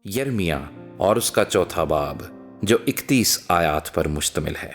یرمیہ اور اس کا چوتھا باب جو 31 آیات پر مشتمل ہے۔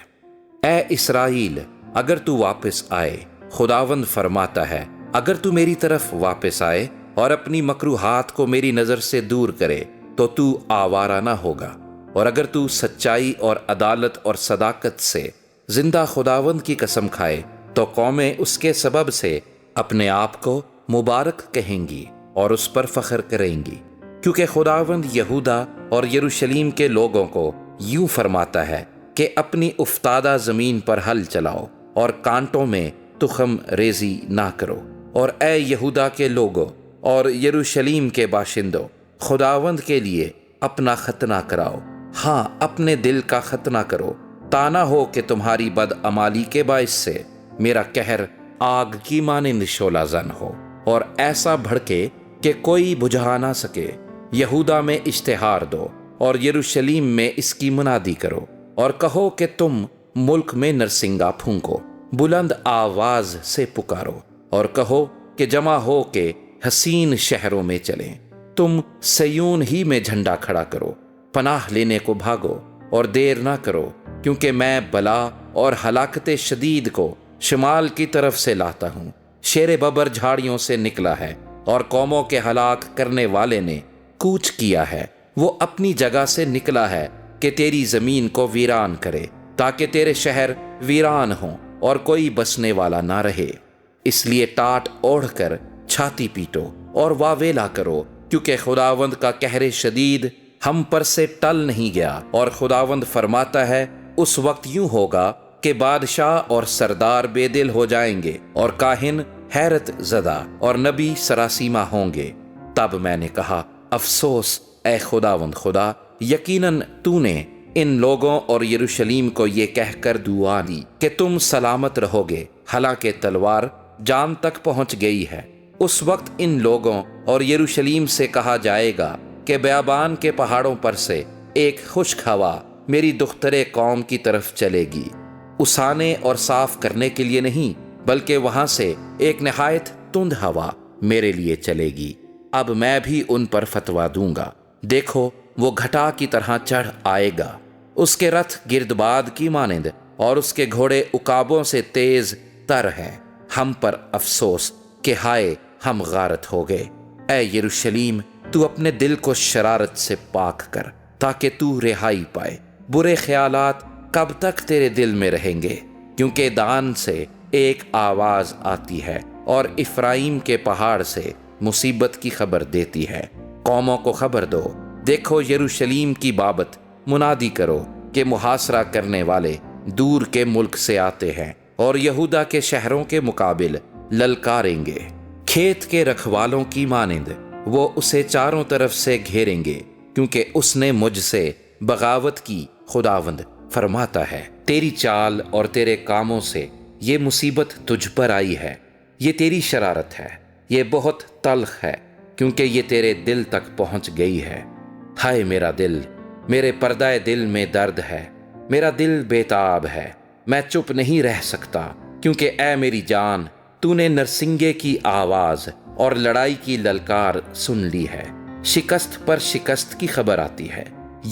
اے اسرائیل، اگر تو واپس آئے، خداوند فرماتا ہے، اگر تو میری طرف واپس آئے اور اپنی مکروہات کو میری نظر سے دور کرے تو آوارہ نہ ہوگا، اور اگر تو سچائی اور عدالت اور صداقت سے زندہ خداوند کی قسم کھائے تو قومیں اس کے سبب سے اپنے آپ کو مبارک کہیں گی اور اس پر فخر کریں گی، کیونکہ خداوند یہودا اور یروشلیم کے لوگوں کو یوں فرماتا ہے کہ اپنی افتادہ زمین پر ہل چلاؤ اور کانٹوں میں تخم ریزی نہ کرو، اور اے یہودا کے لوگوں اور یروشلیم کے باشندوں، خداوند کے لیے اپنا ختنہ کراؤ، ہاں اپنے دل کا ختنہ کرو، تا نہ ہو کہ تمہاری بدعمالی کے باعث سے میرا قہر آگ کی مانند شعلہ زن ہو اور ایسا بھڑکے کہ کوئی بجھا نہ سکے۔ یہودا میں اشتہار دو اور یروشلیم میں اس کی منادی کرو، اور کہو کہ تم ملک میں نرسنگا پھونکو، بلند آواز سے پکارو، اور کہو کہ جمع ہو کے حسین شہروں میں چلیں، تم سیون ہی میں جھنڈا کھڑا کرو، پناہ لینے کو بھاگو اور دیر نہ کرو، کیونکہ میں بلا اور ہلاکت شدید کو شمال کی طرف سے لاتا ہوں۔ شیر ببر جھاڑیوں سے نکلا ہے اور قوموں کے ہلاک کرنے والے نے کوچ کیا ہے، وہ اپنی جگہ سے نکلا ہے کہ تیری زمین کو ویران کرے، تاکہ تیرے شہر ویران ہوں اور کوئی بسنے والا نہ رہے۔ اس لیے ٹاٹ اوڑھ کر چھاتی پیٹو اور واویلا کرو، کیونکہ خداوند کا قہر شدید ہم پر سے ٹل نہیں گیا، اور خداوند فرماتا ہے اس وقت یوں ہوگا کہ بادشاہ اور سردار بے دل ہو جائیں گے، اور کاہن حیرت زدہ اور نبی سراسیمہ ہوں گے۔ تب میں نے کہا، افسوس اے خداوند خدا، یقیناً تو نے ان لوگوں اور یروشلیم کو یہ کہہ کر دعا دی کہ تم سلامت رہو گے، حالانکہ تلوار جان تک پہنچ گئی ہے۔ اس وقت ان لوگوں اور یروشلیم سے کہا جائے گا کہ بیابان کے پہاڑوں پر سے ایک خشک ہوا میری دختر قوم کی طرف چلے گی، اسانے اور صاف کرنے کے لیے نہیں، بلکہ وہاں سے ایک نہایت تند ہوا میرے لیے چلے گی۔ اب میں بھی ان پر فتویٰ دوں گا، دیکھو وہ گھٹا کی طرح چڑھ آئے گا، اس کے رتھ گردباد کی مانند اور اس کے گھوڑے عقابوں سے تیز تر ہیں۔ ہم پر افسوس کہ ہائے ہم غارت ہو گئے۔ اے یروشلیم، تو اپنے دل کو شرارت سے پاک کر تاکہ تو رہائی پائے۔ برے خیالات کب تک تیرے دل میں رہیں گے؟ کیونکہ دان سے ایک آواز آتی ہے اور افرائیم کے پہاڑ سے مصیبت کی خبر دیتی ہے۔ قوموں کو خبر دو، دیکھو یروشلیم کی بابت منادی کرو کہ محاصرہ کرنے والے دور کے ملک سے آتے ہیں اور یہودا کے شہروں کے مقابل للکاریں گے۔ کھیت کے رکھوالوں کی مانند وہ اسے چاروں طرف سے گھیریں گے، کیونکہ اس نے مجھ سے بغاوت کی، خداوند فرماتا ہے۔ تیری چال اور تیرے کاموں سے یہ مصیبت تجھ پر آئی ہے، یہ تیری شرارت ہے، یہ بہت تلخ ہے، کیونکہ یہ تیرے دل تک پہنچ گئی ہے۔ ہائے میرا دل، میرے پردہ دل میں درد ہے، میرا دل بیتاب ہے، میں چپ نہیں رہ سکتا، کیونکہ اے میری جان، تو نے نرسنگے کی آواز اور لڑائی کی للکار سن لی ہے۔ شکست پر شکست کی خبر آتی ہے،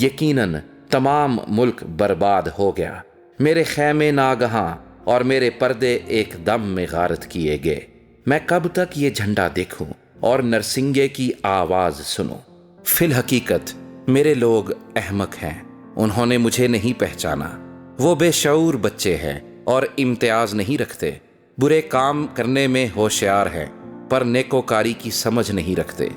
یقیناً تمام ملک برباد ہو گیا۔ میرے خیمے ناگہاں اور میرے پردے ایک دم میں غارت کیے گئے۔ میں کب تک یہ جھنڈا دیکھوں اور نرسنگے کی آواز سنوں؟ فی الحقیقت میرے لوگ احمق ہیں، انہوں نے مجھے نہیں پہچانا۔ وہ بے شعور بچے ہیں اور امتیاز نہیں رکھتے، برے کام کرنے میں ہوشیار ہیں پر نیکوکاری کی سمجھ نہیں رکھتے۔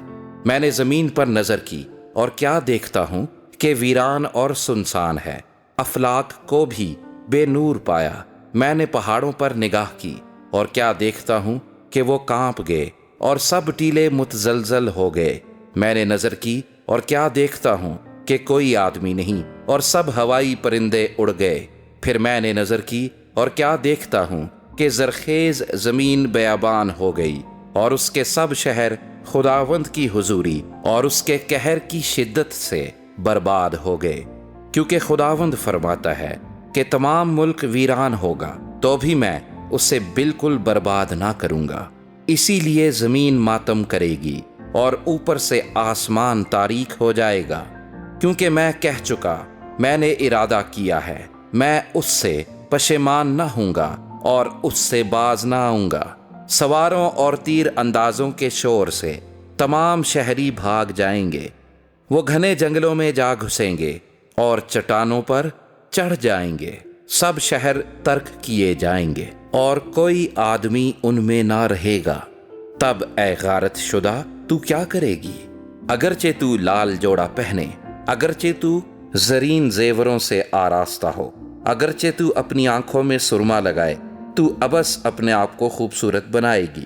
میں نے زمین پر نظر کی اور کیا دیکھتا ہوں کہ ویران اور سنسان ہے، افلاک کو بھی بے نور پایا۔ میں نے پہاڑوں پر نگاہ کی اور کیا دیکھتا ہوں کہ وہ کانپ گئے اور سب ٹیلے متزلزل ہو گئے۔ میں نے نظر کی اور کیا دیکھتا ہوں کہ کوئی آدمی نہیں اور سب ہوائی پرندے اڑ گئے۔ پھر میں نے نظر کی اور کیا دیکھتا ہوں کہ زرخیز زمین بیابان ہو گئی اور اس کے سب شہر خداوند کی حضوری اور اس کے قہر کی شدت سے برباد ہو گئے، کیونکہ خداوند فرماتا ہے کہ تمام ملک ویران ہوگا تو بھی میں اسے بالکل برباد نہ کروں گا۔ اسی لیے زمین ماتم کرے گی اور اوپر سے آسمان تاریک ہو جائے گا، کیونکہ میں کہہ چکا، میں نے ارادہ کیا ہے، میں اس سے پشیمان نہ ہوں گا اور اس سے باز نہ آؤں گا۔ سواروں اور تیر اندازوں کے شور سے تمام شہری بھاگ جائیں گے، وہ گھنے جنگلوں میں جا گھسیں گے اور چٹانوں پر چڑھ جائیں گے، سب شہر ترک کیے جائیں گے اور کوئی آدمی ان میں نہ رہے گا۔ تب اے غارت شدہ تو کیا کرے گی؟ اگرچہ تو لال جوڑا پہنے، اگرچہ تو زرین زیوروں سے آراستہ ہو، اگرچہ تو اپنی آنکھوں میں سرما لگائے، تو ابس اپنے آپ کو خوبصورت بنائے گی۔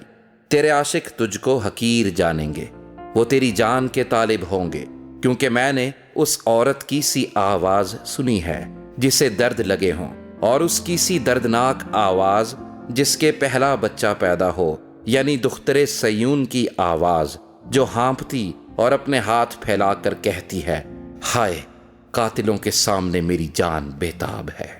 تیرے عاشق تجھ کو حقیر جانیں گے، وہ تیری جان کے طالب ہوں گے، کیونکہ میں نے اس عورت کی سی آواز سنی ہے جسے درد لگے ہوں، اور اس کی سی دردناک آواز جس کے پہلا بچہ پیدا ہو، یعنی دختر سیون کی آواز جو ہانپتی اور اپنے ہاتھ پھیلا کر کہتی ہے، ہائے قاتلوں کے سامنے میری جان بے تاب ہے۔